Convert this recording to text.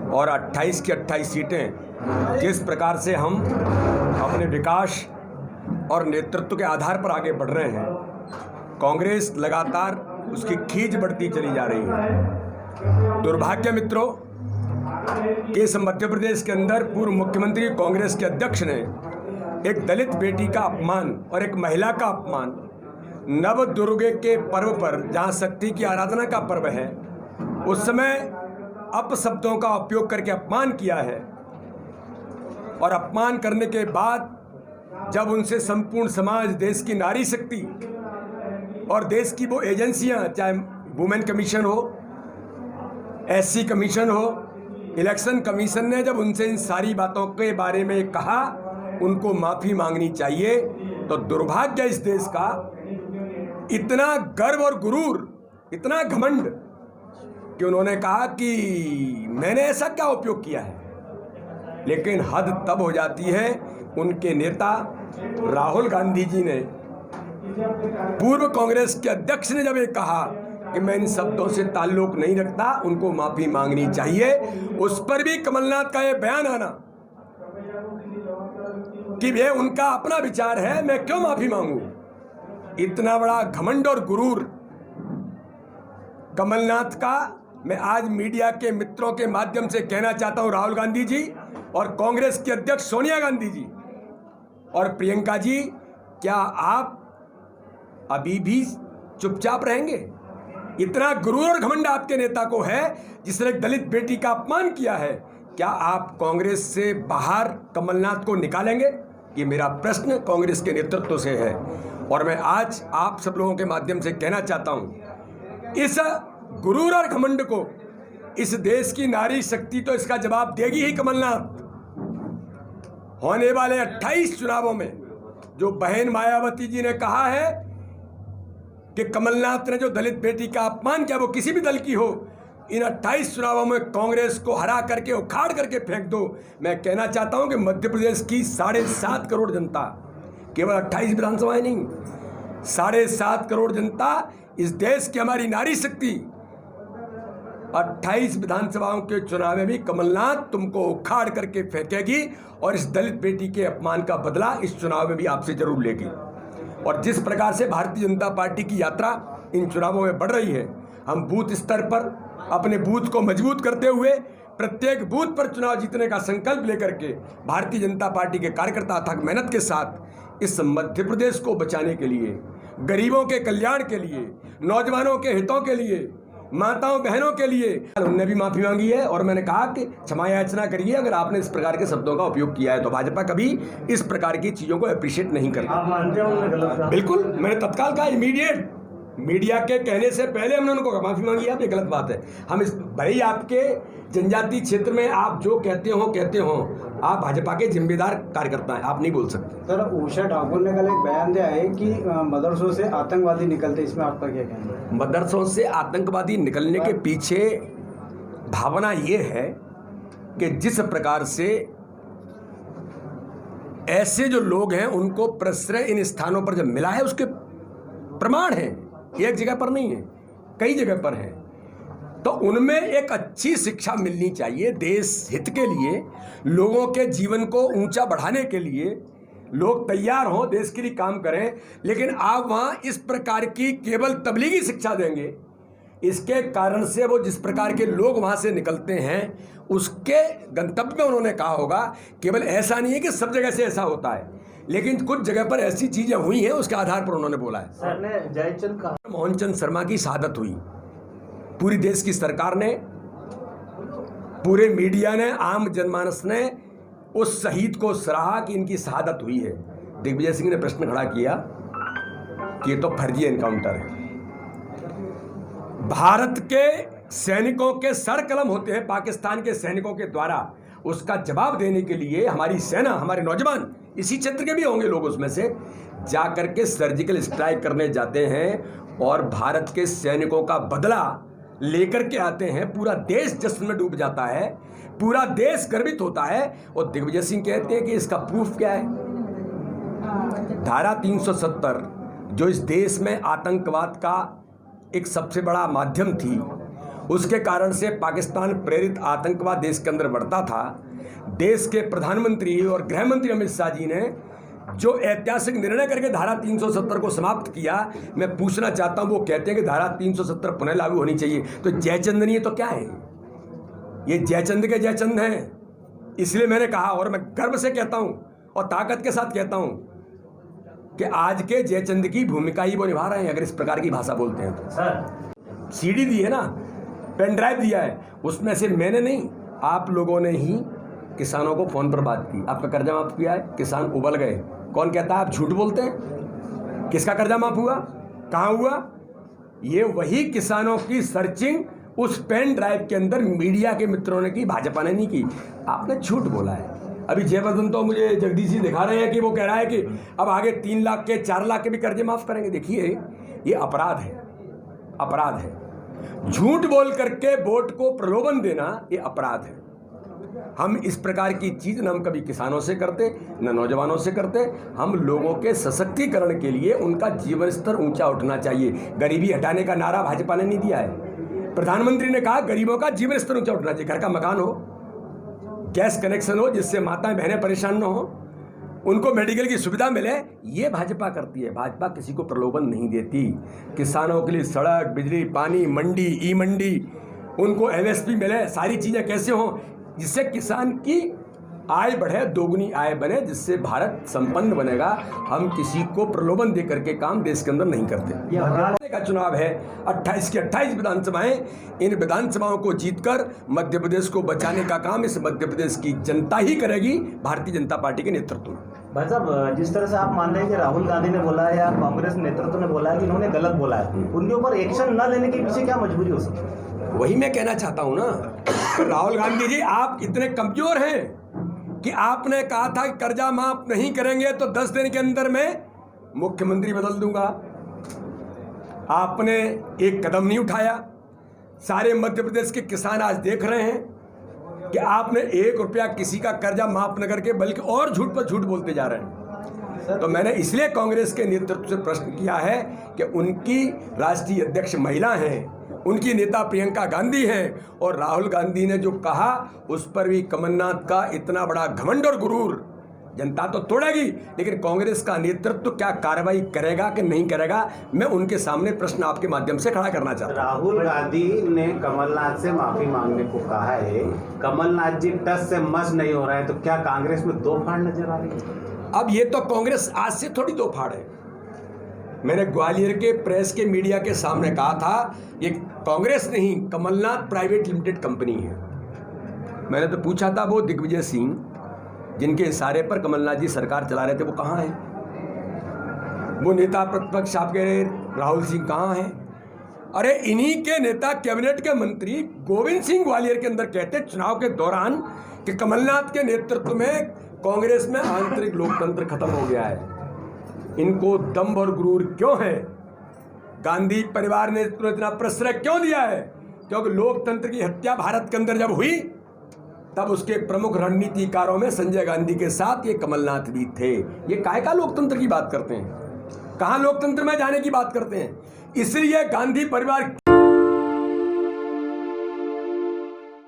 और 28 की 28 सीटें जिस प्रकार से हम अपने विकास और नेतृत्व के आधार पर आगे बढ़ रहे हैं, कांग्रेस लगातार उसकी खींच बढ़ती चली जा रही है। दुर्भाग्य मित्रों कि इस मध्य प्रदेश के अंदर पूर्व मुख्यमंत्री कांग्रेस के अध्यक्ष ने एक दलित बेटी का अपमान और एक महिला का अपमान नव दुर्गे के पर्व पर, जहां शक्ति की आराधना का पर्व है, उस समय अपशब्दों का उपयोग करके अपमान किया है। और अपमान करने के बाद जब उनसे संपूर्ण समाज, देश की नारी शक्ति और देश की वो एजेंसियां, चाहे वुमेन कमीशन हो, एससी कमीशन हो, इलेक्शन कमीशन ने जब उनसे इन सारी बातों के बारे में कहा उनको माफ़ी मांगनी चाहिए, तो दुर्भाग्य इस देश का, इतना गर्व और गुरूर, इतना घमंड कि उन्होंने कहा कि मैंने ऐसा क्या उपयोग किया है। लेकिन हद तब हो जाती है, उनके नेता राहुल गांधी जी ने, पूर्व कांग्रेस के अध्यक्ष ने जब ये कहा कि मैं इन शब्दों से ताल्लुक नहीं रखता, उनको माफ़ी मांगनी चाहिए। उस पर भी कमलनाथ का ये बयान आना कि ये उनका अपना विचार है, मैं क्यों माफ़ी मांगू। इतना बड़ा घमंड और गुरूर कमलनाथ का मैं आज मीडिया के मित्रों के माध्यम से कहना चाहता हूं, राहुल गांधी जी और कांग्रेस की अध्यक्ष सोनिया गांधी जी और प्रियंका जी, क्या आप अभी भी चुपचाप रहेंगे? इतना गुरूर और घमंड आपके नेता को है जिसने एक दलित बेटी का अपमान किया है। क्या आप कांग्रेस से बाहर कमलनाथ को निकालेंगे? ये मेरा प्रश्न कांग्रेस के नेतृत्व से है। और मैं आज आप सब लोगों के माध्यम से कहना चाहता हूं, इस गुरूर और घमंड को इस देश की नारी शक्ति तो इसका जवाब देगी ही। कमलनाथ होने वाले 28 चुनावों में जो बहन मायावती जी ने कहा है कि कमलनाथ ने जो दलित बेटी का अपमान किया, वो किसी भी दल की हो, इन 28 चुनावों में कांग्रेस को हरा करके, उखाड़ करके फेंक दो। मैं कहना चाहता हूं कि मध्य प्रदेश की 7.5 करोड़ जनता, केवल 28 विधानसभाएं नहीं, 7.5 करोड़ जनता, इस देश की हमारी नारी शक्ति 28 विधानसभाओं के चुनाव में भी कमलनाथ तुमको उखाड़ करके फेंकेगी और इस दलित बेटी के अपमान का बदला इस चुनाव में भी आपसे जरूर लेगी। और जिस प्रकार से भारतीय जनता पार्टी की यात्रा इन चुनावों में बढ़ रही है, हम बूथ स्तर पर अपने बूथ को मजबूत करते हुए प्रत्येक बूथ पर चुनाव जीतने का संकल्प लेकर के भारतीय जनता पार्टी के कार्यकर्ता अथक मेहनत के साथ इस मध्य प्रदेश को बचाने के लिए, गरीबों के कल्याण के लिए, नौजवानों के हितों के लिए, माताओं बहनों के लिए, उन्होंने भी माफ़ी मांगी है। और मैंने कहा कि क्षमा याचना करिए अगर आपने इस प्रकार के शब्दों का उपयोग किया है। तो भाजपा कभी इस प्रकार की चीज़ों को अप्रिशिएट नहीं करती। बिल्कुल, मैंने तत्काल कहा, इमीडिएट, मीडिया के कहने से पहले हमने उनको माफ़ी मांगी। आप, ये गलत बात है। हम इस भाई आपके जनजातीय क्षेत्र में आप जो कहते हो, आप भाजपा के जिम्मेदार कार्यकर्ता हैं, आप नहीं बोल सकते। सर, उषा ठाकुर ने कल एक बयान दिया है कि मदरसों से आतंकवादी निकलते, इसमें आपका क्या कहना है? मदरसों से आतंकवादी निकलने के पीछे भावना ये है कि जिस प्रकार से ऐसे जो लोग हैं उनको प्रश्रय इन स्थानों पर जब मिला है, उसके प्रमाण हैं, एक जगह पर नहीं है, कई जगह पर है। तो उनमें एक अच्छी शिक्षा मिलनी चाहिए। देश हित के लिए, लोगों के जीवन को ऊंचा बढ़ाने के लिए लोग तैयार हों, देश के लिए काम करें। लेकिन आप वहाँ इस प्रकार की केवल तबलीगी शिक्षा देंगे, इसके कारण से वो जिस प्रकार के लोग वहाँ से निकलते हैं उसके गंतव्य में उन्होंने कहा होगा। केवल ऐसा नहीं है कि सब जगह से ऐसा होता है, लेकिन कुछ जगह पर ऐसी चीज़ें हुई हैं, उसके आधार पर उन्होंने बोला है। सर ने जयचंद कहा, मोहनचंद शर्मा की शहादत हुई, पूरी देश की सरकार ने, पूरे मीडिया ने, आम जनमानस ने उस शहीद को सराहा कि इनकी शहादत हुई है। दिग्विजय सिंह ने प्रश्न खड़ा किया कि ये तो फर्जी एनकाउंटर है। भारत के सैनिकों के सर कलम होते हैं पाकिस्तान के सैनिकों के द्वारा। उसका जवाब देने के लिए हमारी सेना, हमारे नौजवान, इसी क्षेत्र के भी होंगे लोग, उसमें से जाकर के सर्जिकल स्ट्राइक करने जाते हैं और भारत के सैनिकों का बदला लेकर के आते हैं। पूरा देश जश्न में डूब जाता है, पूरा देश गर्वित होता है। और दिग्विजय सिंह कहते हैं कि इसका प्रूफ क्या है? धारा 370 जो इस देश में आतंकवाद का एक सबसे बड़ा माध्यम थी, उसके कारण से पाकिस्तान प्रेरित आतंकवाद देश के अंदर बढ़ता था। देश के प्रधानमंत्री और गृह मंत्री अमित शाह जी ने जो ऐतिहासिक निर्णय करके धारा 370 को समाप्त किया, मैं पूछना चाहता हूं, वो कहते हैं कि धारा 370 पुनः लागू होनी चाहिए। तो जयचंद नहीं है तो क्या है? ये जयचंद के जयचंद हैं। इसलिए मैंने कहा और मैं गर्व से कहता हूं और ताकत के साथ कहता हूं कि आज के जयचंद की भूमिका ही वो निभा रहे हैं, अगर इस प्रकार की भाषा बोलते हैं तो। सर सीडी दी है ना, पेन ड्राइव दिया है, उसमें से मैंने नहीं, आप लोगों ने ही किसानों को फोन पर बात की। आपका कर्जा माफ किया है, किसान उबल गए। कौन कहता है आप झूठ बोलते हैं? किसका कर्जा माफ हुआ, कहाँ हुआ? ये वही किसानों की सर्चिंग उस पेन ड्राइव के अंदर मीडिया के मित्रों ने की, भाजपा ने नहीं की। आपने झूठ बोला है। अभी जयवर्धन तो मुझे जगदीश जी दिखा रहे हैं कि वो कह रहा है कि अब आगे 3 लाख के 4 लाख के भी कर्जे माफ करेंगे। देखिए ये अपराध है, अपराध है। झूठ बोल करके वोट को प्रलोभन देना ये अपराध है। हम इस प्रकार की चीज न हम कभी किसानों से करते न नौजवानों से करते। हम लोगों के सशक्तिकरण के लिए उनका जीवन स्तर ऊंचा उठना चाहिए। गरीबी हटाने का नारा भाजपा ने नहीं दिया है। प्रधानमंत्री ने कहा गरीबों का जीवन स्तर ऊंचा उठना चाहिए। घर का मकान हो, गैस कनेक्शन हो, जिससे माताएं बहनें परेशान न हो, उनको मेडिकल की सुविधा मिले, ये भाजपा करती है। भाजपा किसी को प्रलोभन नहीं देती। किसानों के लिए सड़क, बिजली, पानी, मंडी, ई मंडी, उनको एमएसपी मिले, सारी चीज़ें कैसे हों जिससे किसान की आय बढ़े, दोगुनी आय बने, जिससे भारत संपन्न बनेगा। हम किसी को प्रलोभन दे करके काम देश के अंदर नहीं करते। यह का चुनाव है, 28 की 28 विधानसभाएं, इन विधानसभाओं को जीतकर मध्य प्रदेश को बचाने का काम इस मध्य प्रदेश की जनता ही करेगी, भारतीय जनता पार्टी के नेतृत्व में। भाई साहब, जिस तरह से आप मान रहे हैं कि राहुल गांधी ने बोला है या कांग्रेस नेतृत्व ने बोला है कि इन्होंने गलत बोला है, उनके ऊपर एक्शन न लेने के पीछे क्या मजबूरी हो सकती है? वही मैं कहना चाहता हूं ना, राहुल गांधी जी आप इतने कमजोर हैं कि आपने कहा था कि कर्जा माफ नहीं करेंगे तो 10 दिन के अंदर मैं मुख्यमंत्री बदल दूंगा। आपने एक कदम नहीं उठाया। सारे मध्य प्रदेश के किसान आज देख रहे हैं कि आपने 1 रुपया किसी का कर्जा माफ न करके बल्कि और झूठ पर झूठ बोलते जा रहे हैं। तो मैंने इसलिए कांग्रेस के नेतृत्व से प्रश्न किया है कि उनकी राष्ट्रीय अध्यक्ष महिला हैं, उनकी नेता प्रियंका गांधी हैं, और राहुल गांधी ने जो कहा उस पर भी कमलनाथ का इतना बड़ा घमंड और गुरूर जनता तो तोड़ेगी, लेकिन कांग्रेस का नेतृत्व क्या कार्रवाई करेगा कि नहीं करेगा, मैं उनके सामने प्रश्न आपके माध्यम से खड़ा करना चाहता हूं। राहुल गांधी ने कमलनाथ से माफी मांगने को कहा है। कमलनाथ जी टस से मस नहीं हो रहे हैं, तो क्या कांग्रेस में दो फाड़ नजर आ रही है? अब ये तो कांग्रेस आज से थोड़ी दो फाड़ है। मैंने ग्वालियर के प्रेस के मीडिया के सामने कहा था ये कांग्रेस नहीं, कमलनाथ प्राइवेट लिमिटेड कंपनी है। मैंने तो पूछा था वो दिग्विजय सिंह जिनके इशारे पर कमलनाथ जी सरकार चला रहे थे, वो कहाँ हैं? वो नेता प्रतिपक्ष आपके राहुल सिंह कहाँ हैं? अरे इन्हीं के नेता कैबिनेट के मंत्री गोविंद सिंह ग्वालियर के अंदर कहते चुनाव के दौरान कि कमलनाथ के नेतृत्व में कांग्रेस में आंतरिक लोकतंत्र खत्म हो गया है। इनको दम्भ और गुरूर क्यों है? गांधी परिवार ने इतना प्रश्रय क्यों दिया है? क्योंकि लोकतंत्र की हत्या भारत के अंदर जब हुई तब उसके प्रमुख रणनीतिकारों में संजय गांधी के साथ ये कमलनाथ भी थे। ये काय का लोकतंत्र की बात करते हैं? कहाँ लोकतंत्र में जाने की बात करते हैं? इसलिए गांधी परिवार